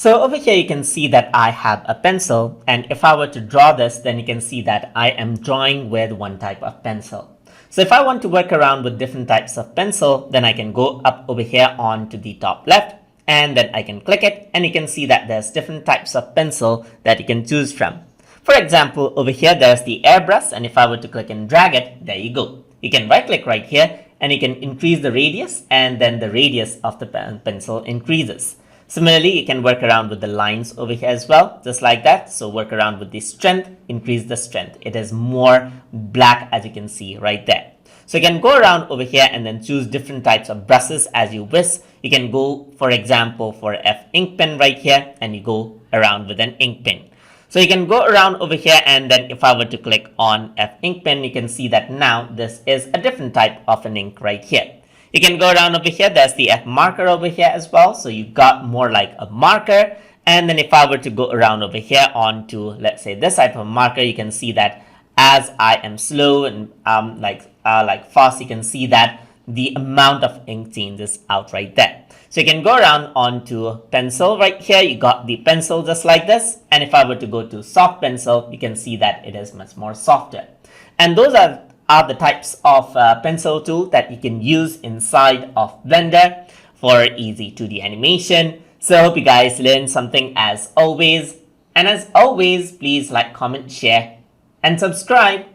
So over here you can see that I have a pencil, and if I were to draw this, then you can see that I am drawing with one type of pencil. So if I want to work around with different types of pencil, then I can go up over here on to the top left, and then I can click it, and you can see that there's different types of pencil that you can choose from. For example, over here there's the airbrush, and if I were to click and drag it, there you go. You can right click right here, and you can increase the radius, and then the radius of the pencil increases. Similarly, you can work around with the lines over here as well, just like that. So work around with the strength, increase the strength. It is more black, as you can see right there. So you can go around over here and then choose different types of brushes as you wish. You can go, for example, for F ink pen right here, and you go around with an ink pen. So you can go around over here, and then if I were to click on F ink pen, you can see that now this is a different type of an ink right here. You can go around over here, there's the F marker over here as well, so you've got more like a marker. And then if I were to go around over here onto, let's say, this type of marker, you can see that as I am slow and like fast, you can see that the amount of ink changes out right there. So you can go around onto pencil right here, you got the pencil just like this. And if I were to go to soft pencil, you can see that it is much more softer. And those are the types of pencil tool that you can use inside of Blender for easy 2D animation. So I hope you guys learned something as always. And as always, please like, comment, share, and subscribe.